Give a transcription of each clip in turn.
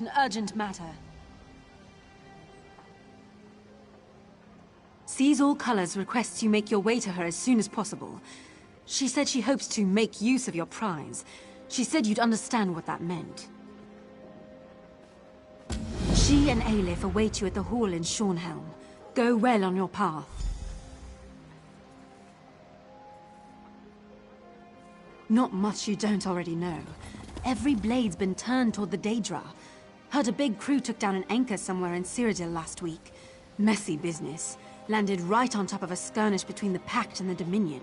An urgent matter. Sees All Colors requests you make your way to her as soon as possible. She said she hopes to make use of your prize. She said you'd understand what that meant. She and Aelif await you at the hall in Shornhelm. Go well on your path. Not much you don't already know. Every blade's been turned toward the Daedra. Heard a big crew took down an anchor somewhere in Cyrodiil last week. Messy business. Landed right on top of a skirmish between the Pact and the Dominion.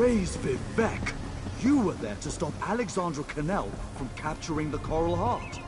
Praise Vivek! You were there to stop Alexandra Cannell from capturing the Coral Heart.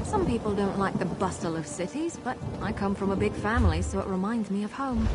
Some people don't like the bustle of cities, but I come from a big family, so it reminds me of home.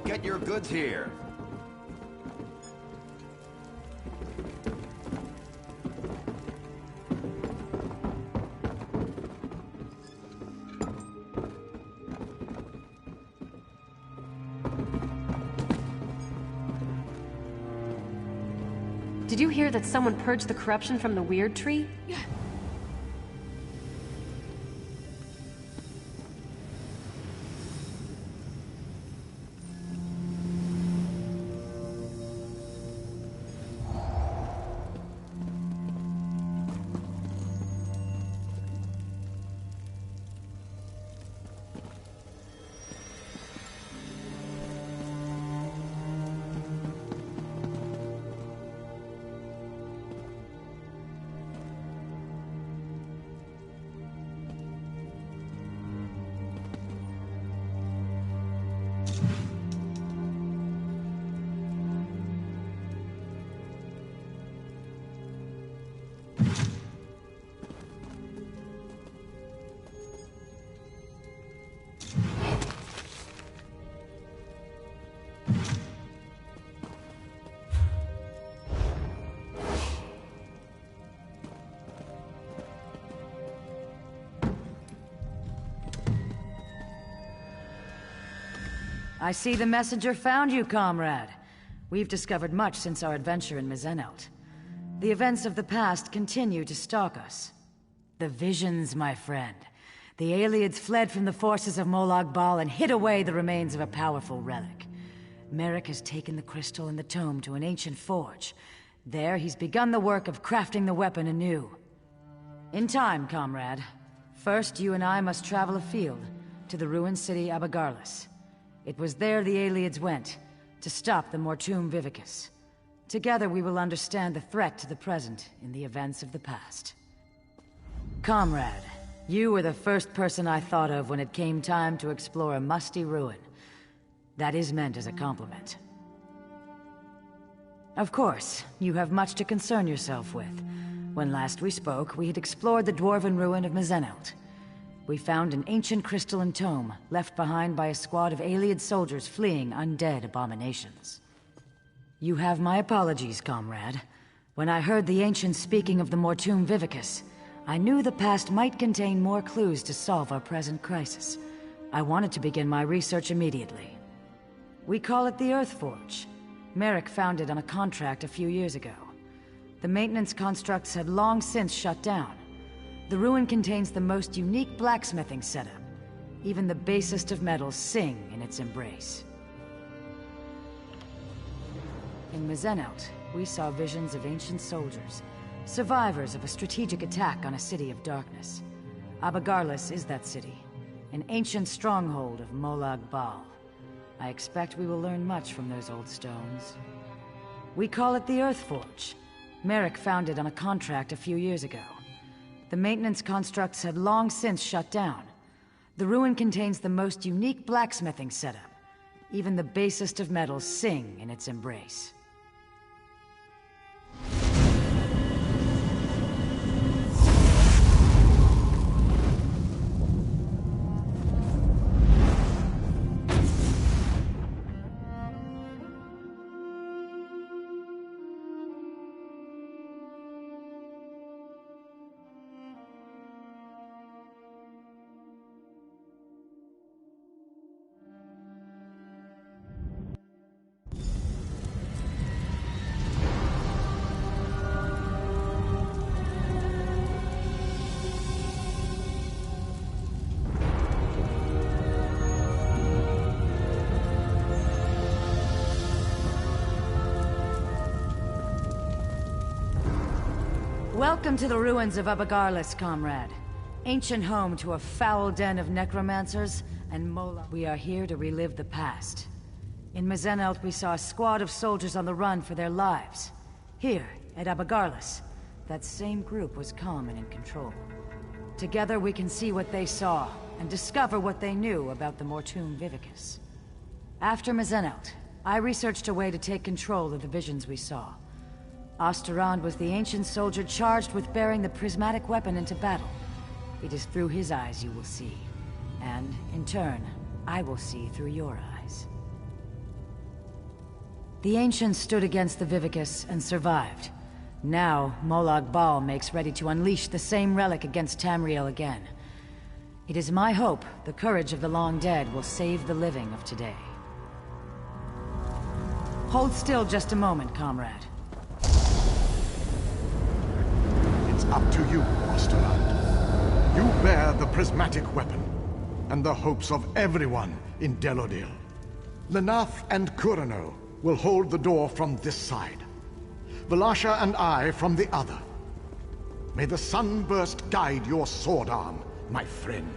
Get your goods here. Did you hear that someone purged the corruption from the Weird Tree? I see the messenger found you, comrade. We've discovered much since our adventure in Mizenelt. The events of the past continue to stalk us. The visions, my friend. The Ayleids fled from the forces of Molag Bal and hid away the remains of a powerful relic. Merrick has taken the crystal and the tome to an ancient forge. There, he's begun the work of crafting the weapon anew. In time, comrade. First, you and I must travel afield, to the ruined city Abagarlis. It was there the Ayleids went, to stop the Mortum Vivicus. Together we will understand the threat to the present in the events of the past. Comrade, you were the first person I thought of when it came time to explore a musty ruin. That is meant as a compliment. Of course, you have much to concern yourself with. When last we spoke, we had explored the dwarven ruin of Mizenelt. We found an ancient crystalline tome left behind by a squad of Ayleid soldiers fleeing undead abominations. You have my apologies, comrade. When I heard the ancients speaking of the Mortum Vivicus, I knew the past might contain more clues to solve our present crisis. I wanted to begin my research immediately. We call it the Earthforge. Merrick found it on a contract a few years ago. The maintenance constructs had long since shut down. The ruin contains the most unique blacksmithing setup. Even the basest of metals sing in its embrace. In Mizenelt, we saw visions of ancient soldiers, survivors of a strategic attack on a city of darkness. Abagarlis is that city, an ancient stronghold of Molag Bal. I expect we will learn much from those old stones. We call it the Earthforge. Merrick found it on a contract a few years ago. The maintenance constructs had long since shut down. The ruin contains the most unique blacksmithing setup. Even the basest of metals sing in its embrace. Welcome to the ruins of Abagarlis, comrade. Ancient home to a foul den of necromancers and Mola. We are here to relive the past. In Mizenelt, we saw a squad of soldiers on the run for their lives. Here, at Abagarlis, that same group was calm and in control. Together we can see what they saw, and discover what they knew about the Mortum Vivicus. After Mizenelt, I researched a way to take control of the visions we saw. Osterand was the ancient soldier charged with bearing the prismatic weapon into battle. It is through his eyes you will see. And, in turn, I will see through your eyes. The ancients stood against the Vivicus and survived. Now, Molag Bal makes ready to unleash the same relic against Tamriel again. It is my hope the courage of the long dead will save the living of today. Hold still just a moment, comrade. It's up to you, Osterland. You bear the prismatic weapon, and the hopes of everyone in Delodil. Lenath and Kurano will hold the door from this side. Valasha and I from the other. May the sunburst guide your sword arm, my friend.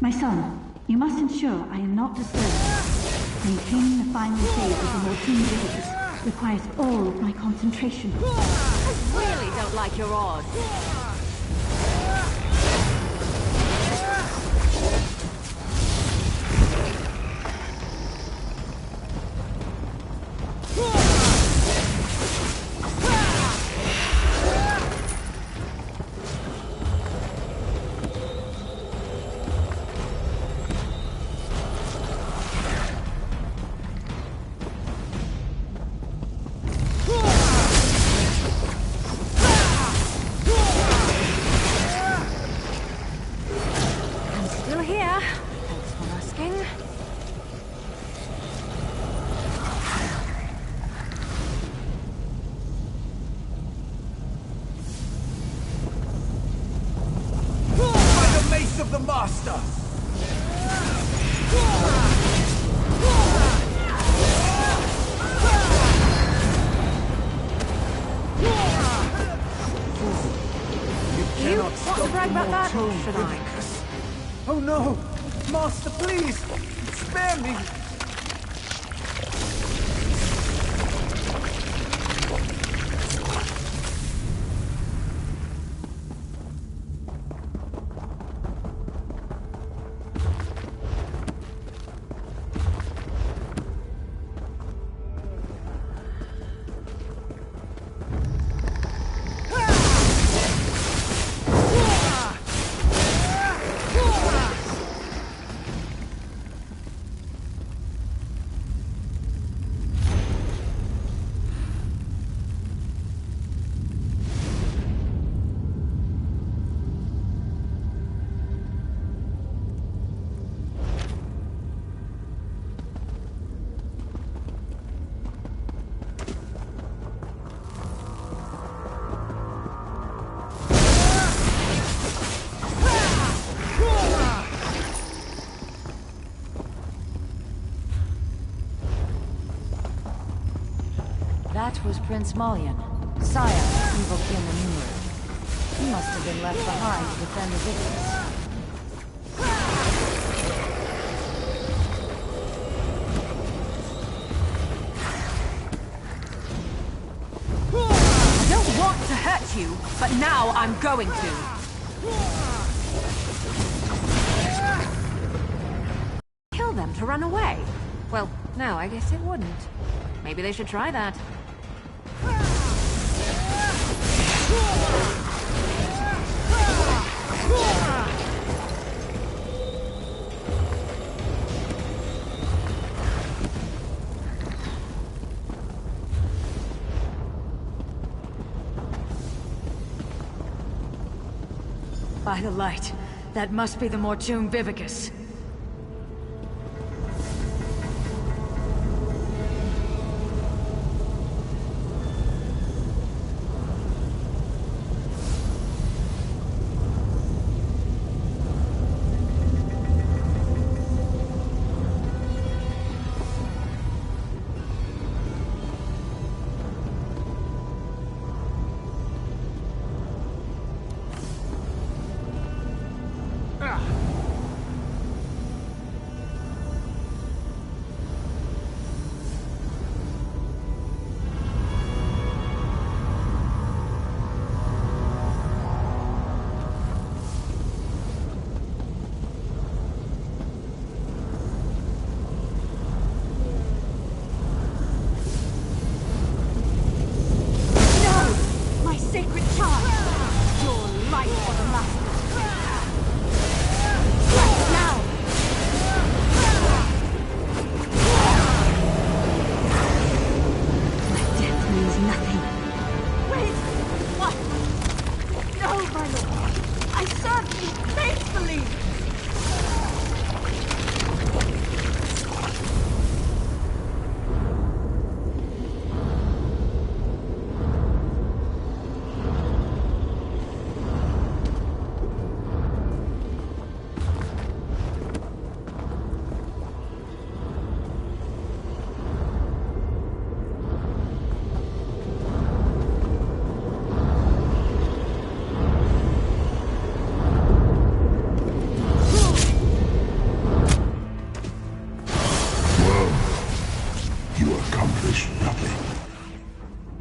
My son, you must ensure I am not disturbed. Maintaining the final phase of the Mortum Vivicus requires all of my concentration. I really don't like your odds. about that, or Mortune should I? Vivicus. Oh no! Master, please! Spare me! That was Prince Malian, sire of evil King Enumerate. He must have been left behind to defend the victims. I don't want to hurt you, but now I'm going to. Kill them to run away? Well, no, I guess it wouldn't. Maybe they should try that. By the light, that must be the Mortune Vivicus.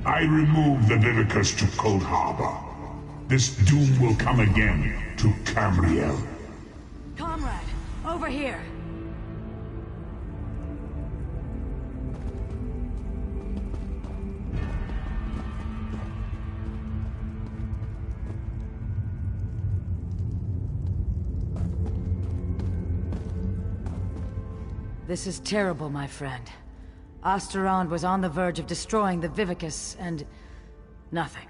I remove the Vivicus to Cold Harbor. This doom will come again to Cambriel. Comrade, over here! This is terrible, my friend. Osterond was on the verge of destroying the Vivicus, and... nothing.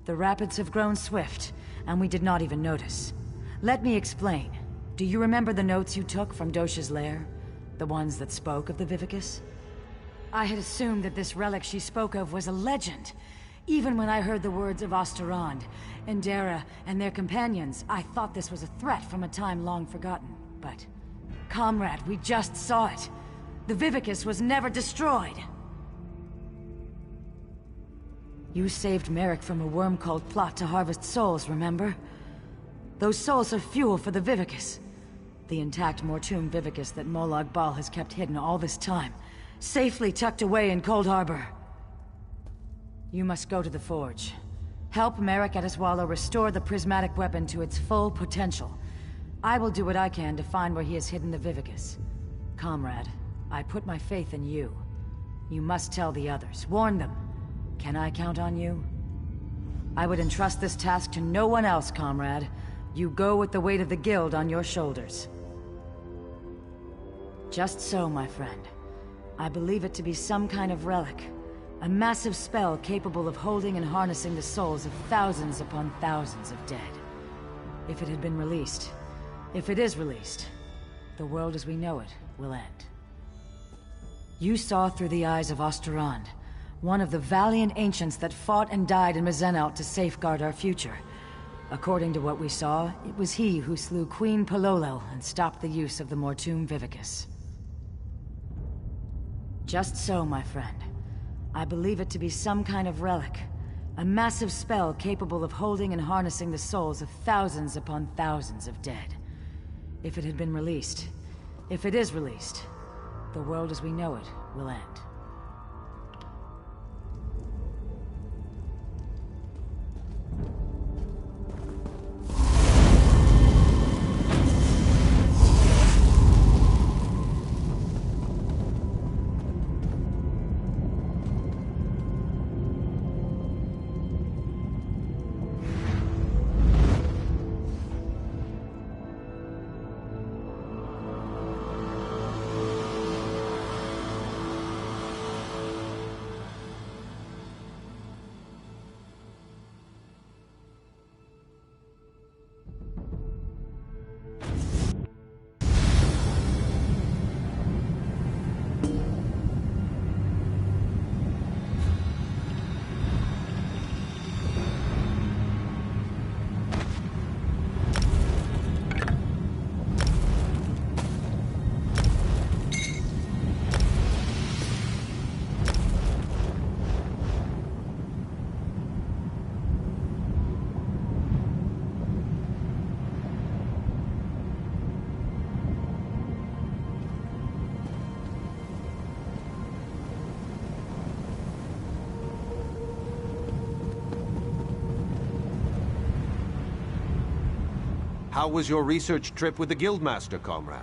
The rapids have grown swift, and we did not even notice. Let me explain. Do you remember the notes you took from Dosha's lair? The ones that spoke of the Vivicus? I had assumed that this relic she spoke of was a legend. Even when I heard the words of Osterond, Endera, and their companions, I thought this was a threat from a time long forgotten. But... comrade, we just saw it. The Vivicus was never destroyed. You saved Merrick from a worm called Plot to harvest souls, remember? Those souls are fuel for the Vivicus. The intact Mortum Vivicus that Molag Bal has kept hidden all this time, safely tucked away in Cold Harbor. You must go to the Forge. Help Merrick Adeswalo restore the prismatic weapon to its full potential. I will do what I can to find where he has hidden the Vivicus. Comrade, I put my faith in you. You must tell the others. Warn them. Can I count on you? I would entrust this task to no one else, comrade. You go with the weight of the Guild on your shoulders. Just so, my friend. I believe it to be some kind of relic. A massive spell capable of holding and harnessing the souls of thousands upon thousands of dead. If it had been released, if it is released, the world as we know it will end. You saw through the eyes of Osterrand, one of the valiant ancients that fought and died in Mizenelt to safeguard our future. According to what we saw, it was he who slew Queen Palolel and stopped the use of the Mortum Vivicus. Just so, my friend. I believe it to be some kind of relic. A massive spell capable of holding and harnessing the souls of thousands upon thousands of dead. If it had been released, if it is released, the world as we know it will end. How was your research trip with the Guildmaster, comrade?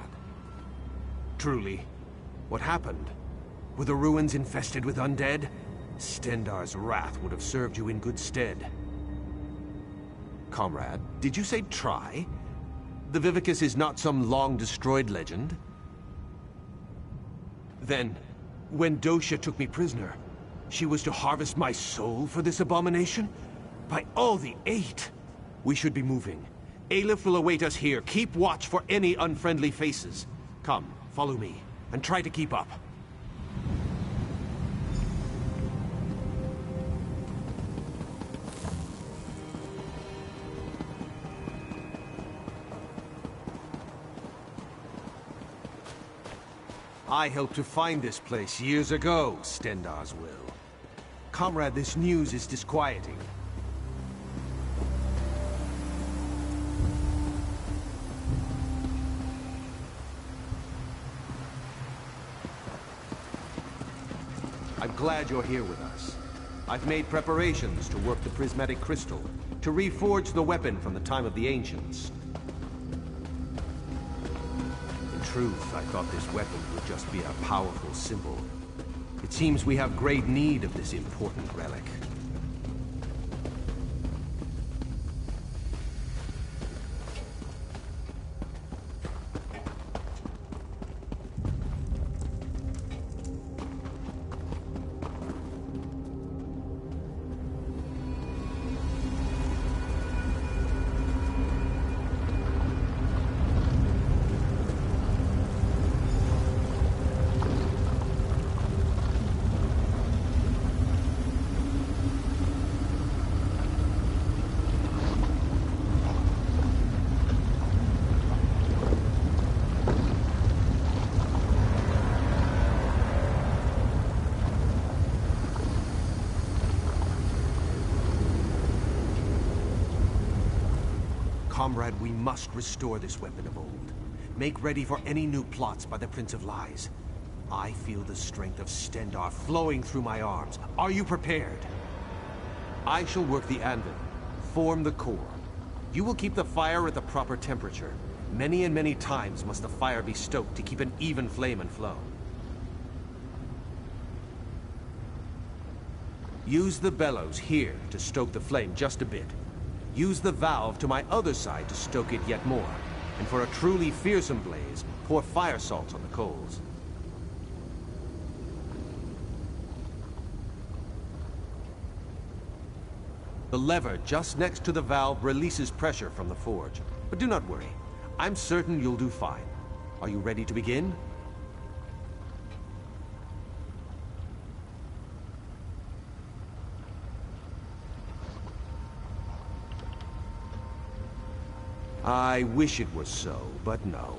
Truly, what happened? Were the ruins infested with undead? Stendarr's wrath would have served you in good stead. Comrade, did you say try? The Vivicus is not some long-destroyed legend? Then, when Dosha took me prisoner, she was to harvest my soul for this abomination? By all the eight! We should be moving. Aleph will await us here. Keep watch for any unfriendly faces. Come, follow me, and try to keep up. I helped to find this place years ago, Stendarr's will. Comrade, this news is disquieting. I'm glad you're here with us. I've made preparations to work the prismatic crystal, to reforge the weapon from the time of the ancients. In truth, I thought this weapon would just be a powerful symbol. It seems we have great need of this important relic. Comrade, we must restore this weapon of old. Make ready for any new plots by the Prince of Lies. I feel the strength of Stendarr flowing through my arms. Are you prepared? I shall work the anvil, form the core. You will keep the fire at the proper temperature. Many and many times must the fire be stoked to keep an even flame and flow. Use the bellows here to stoke the flame just a bit. Use the valve to my other side to stoke it yet more. And for a truly fearsome blaze, pour fire salt on the coals. The lever just next to the valve releases pressure from the forge. But do not worry. I'm certain you'll do fine. Are you ready to begin? I wish it were so, but no.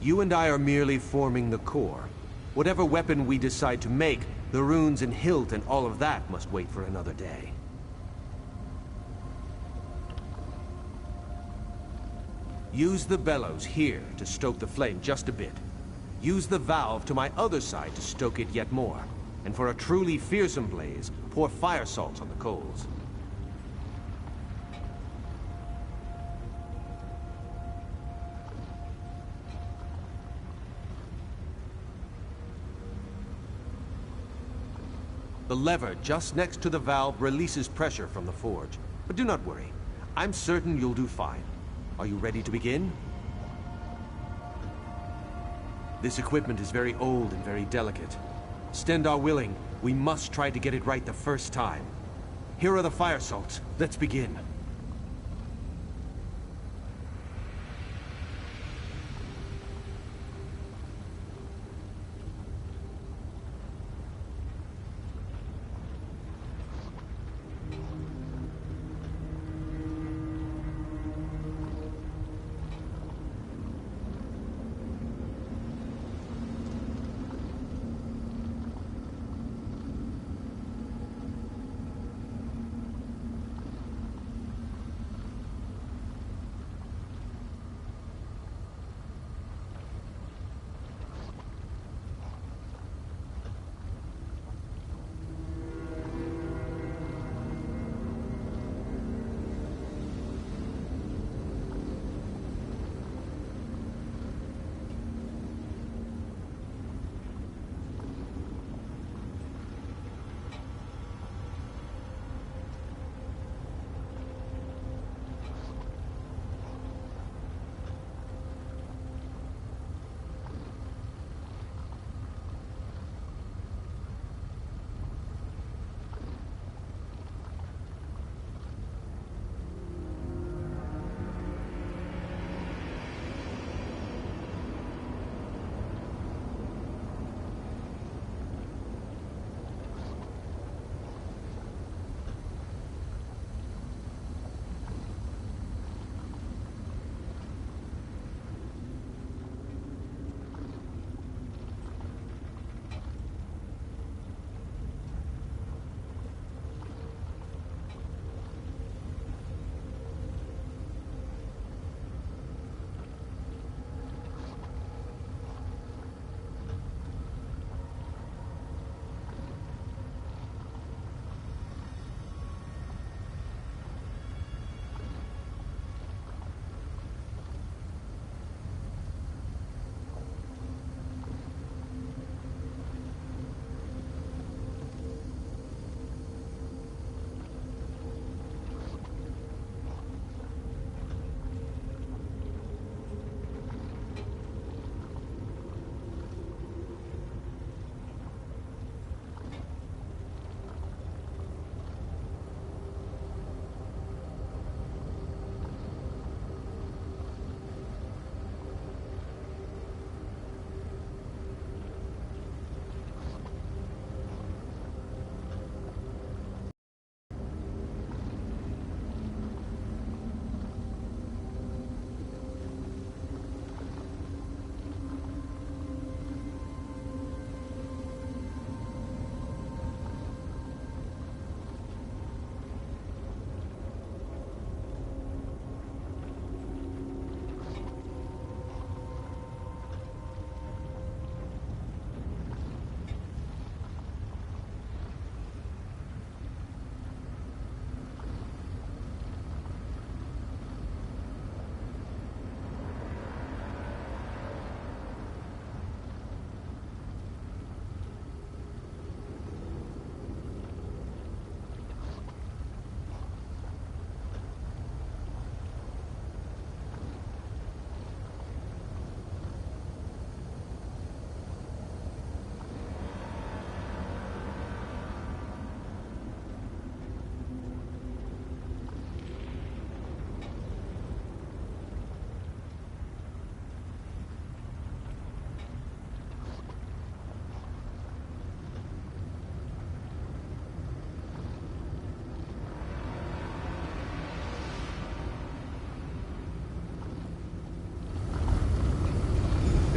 You and I are merely forming the core. Whatever weapon we decide to make, the runes and hilt and all of that must wait for another day. Use the bellows here to stoke the flame just a bit. Use the valve to my other side to stoke it yet more. And for a truly fearsome blaze, pour fire salt on the coals. The lever just next to the valve releases pressure from the forge. But do not worry. I'm certain you'll do fine. Are you ready to begin? This equipment is very old and very delicate. Stendarr willing, we must try to get it right the first time. Here are the fire salts. Let's begin.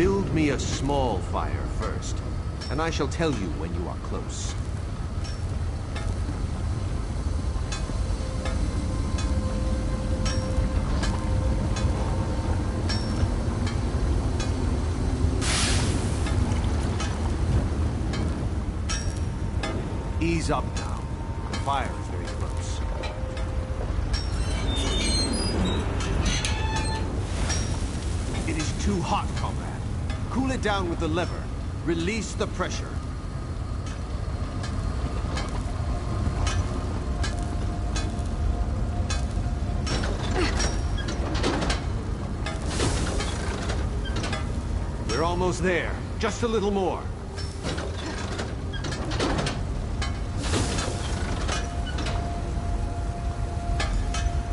Build me a small fire first, and I shall tell you when you are close. Ease up now. The fire is very close. It is too hot, comrade. Cool it down with the lever. Release the pressure. We're almost there. Just a little more.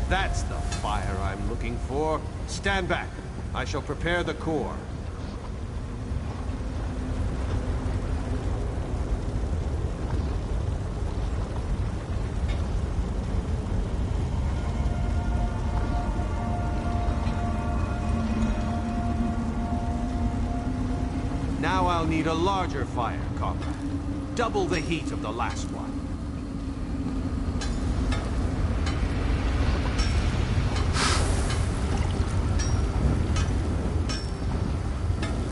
That's the fire I'm looking for. Stand back. I shall prepare the core. Now I'll need a larger fire, comrade. Double the heat of the last one.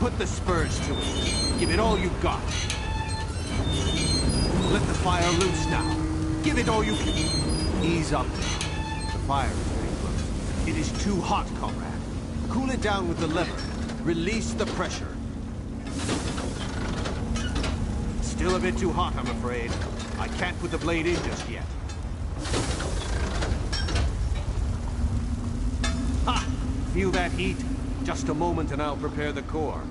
Put the spurs to it. Give it all you've got. Let the fire loose now. Give it all you can. Ease up now. The fire is very close. It is too hot, comrade. Cool it down with the lever. Release the pressure. Still a bit too hot, I'm afraid. I can't put the blade in just yet. Ha! Feel that heat? Just a moment and I'll prepare the core.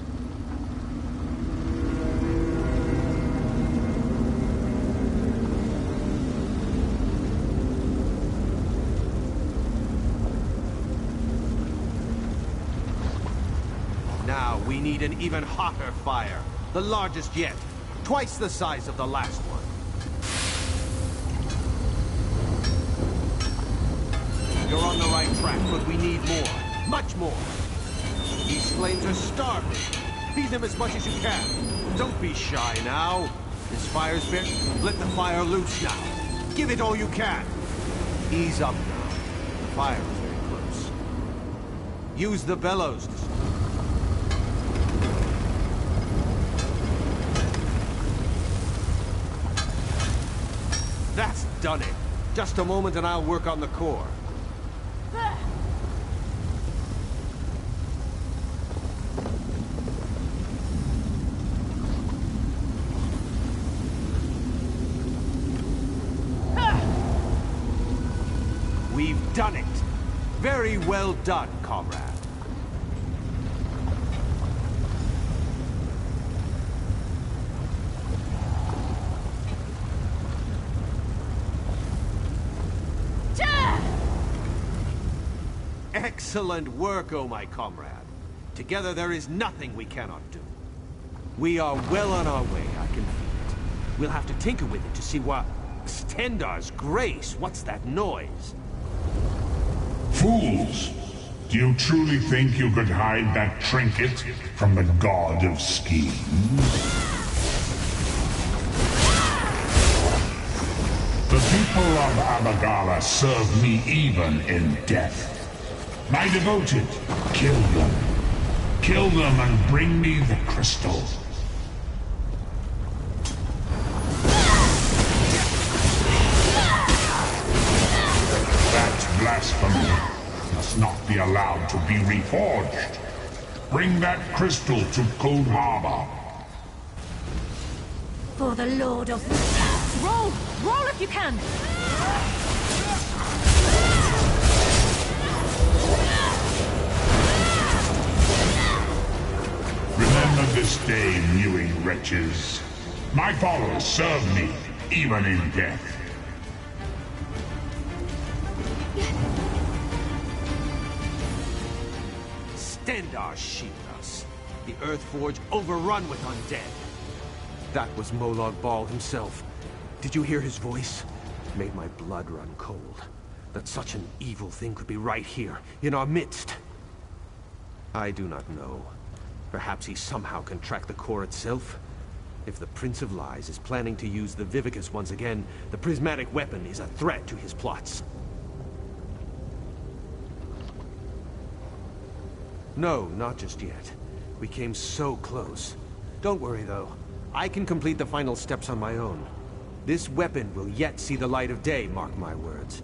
Now we need an even hotter fire. The largest yet. Twice the size of the last one. You're on the right track, but we need more. Much more. These flames are starving. Feed them as much as you can. Don't be shy now. This fire's been... Let the fire loose now. Give it all you can. Ease up now. The fire is very close. Use the bellows to... That's done it. Just a moment and I'll work on the core. We've done it. Very well done, comrade. Excellent work, oh my comrade. Together there is nothing we cannot do. We are well on our way, I can feel it. We'll have to tinker with it to see what... Stendar's grace, what's that noise? Fools! Do you truly think you could hide that trinket from the god of schemes? The people of Abagala serve me even in death. My devoted, kill them. Kill them and bring me the crystal. That blasphemy must not be allowed to be reforged. Bring that crystal to Cold Harbor. For the Lord of... Roll! Roll if you can! Remember this day, mewing wretches. My followers serve me, even in death. Stendar shield us. The Earthforge overrun with undead. That was Molag Bal himself. Did you hear his voice? It made my blood run cold. That such an evil thing could be right here, in our midst. I do not know. Perhaps he somehow can track the core itself? If the Prince of Lies is planning to use the Vivicus once again, the prismatic weapon is a threat to his plots. No, not just yet. We came so close. Don't worry, though. I can complete the final steps on my own. This weapon will yet see the light of day, mark my words.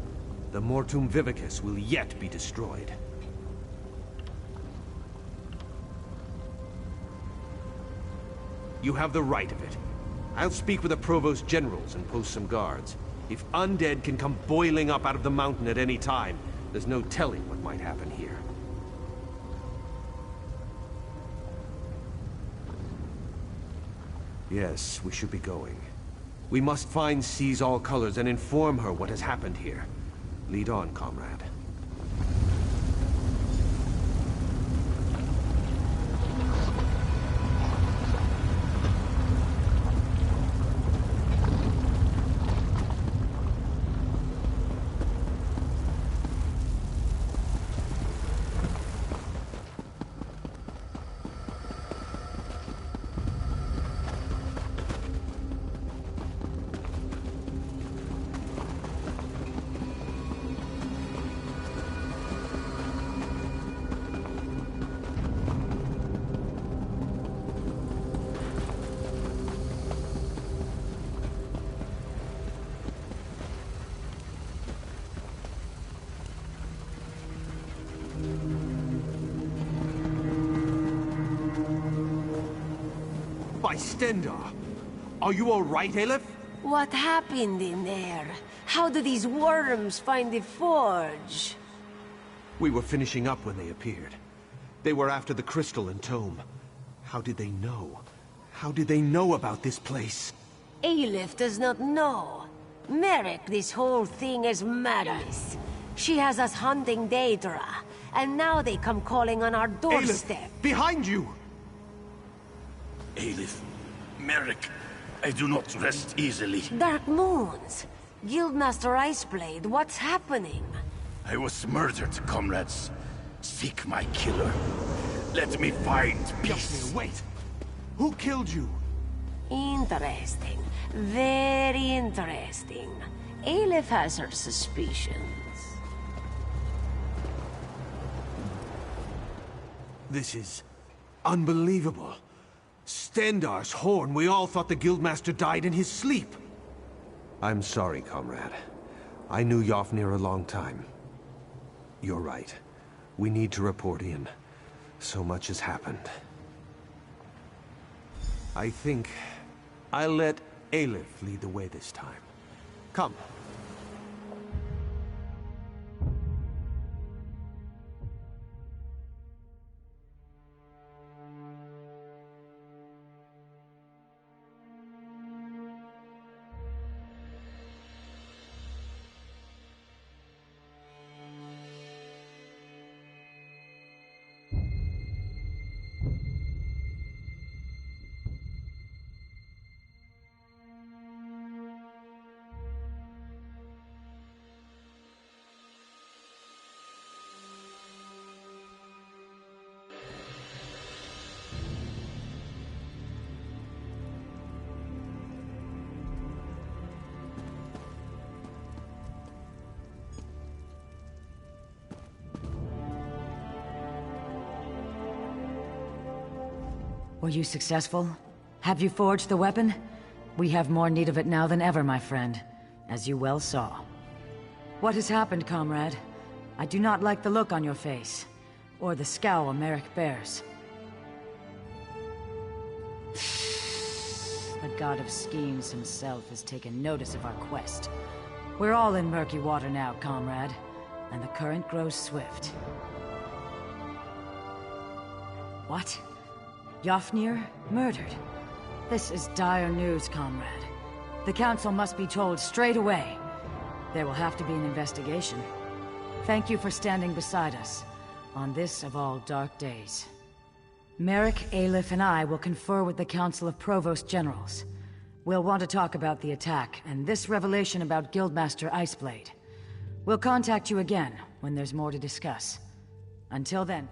The Mortum Vivicus will yet be destroyed. You have the right of it. I'll speak with the Provost Generals and post some guards. If undead can come boiling up out of the mountain at any time, there's no telling what might happen here. Yes, we should be going. We must find Seize All Colors and inform her what has happened here. Lead on, comrade. By Stendar! Are you all right, Aleph? What happened in there? How did these worms find the forge? We were finishing up when they appeared. They were after the crystal and tome. How did they know? How did they know about this place? Aleph does not know. Merrick, this whole thing is madness. She has us hunting Daedra, and now they come calling on our doorstep. Aleph, behind you! Aleph, Merrick, I do not rest easily. Dark Moons! Guildmaster Iceblade, what's happening? I was murdered, comrades. Seek my killer. Let me find peace. Yasmir, wait! Who killed you? Interesting. Very interesting. Aleph has her suspicions. This is unbelievable. Stendar's horn. We all thought the Guildmaster died in his sleep. I'm sorry, comrade. I knew Yofnir a long time. You're right. We need to report in. So much has happened. I think I'll let Aleph lead the way this time. Come. Were you successful? Have you forged the weapon? We have more need of it now than ever, my friend, as you well saw. What has happened, comrade? I do not like the look on your face, or the scowl Merrick bears. The god of schemes himself has taken notice of our quest. We're all in murky water now, comrade, and the current grows swift. What? Yofnir murdered? This is dire news, comrade. The Council must be told straight away. There will have to be an investigation. Thank you for standing beside us on this of all dark days. Merrick, Aleph, and I will confer with the Council of Provost Generals. We'll want to talk about the attack and this revelation about Guildmaster Iceblade. We'll contact you again when there's more to discuss. Until then...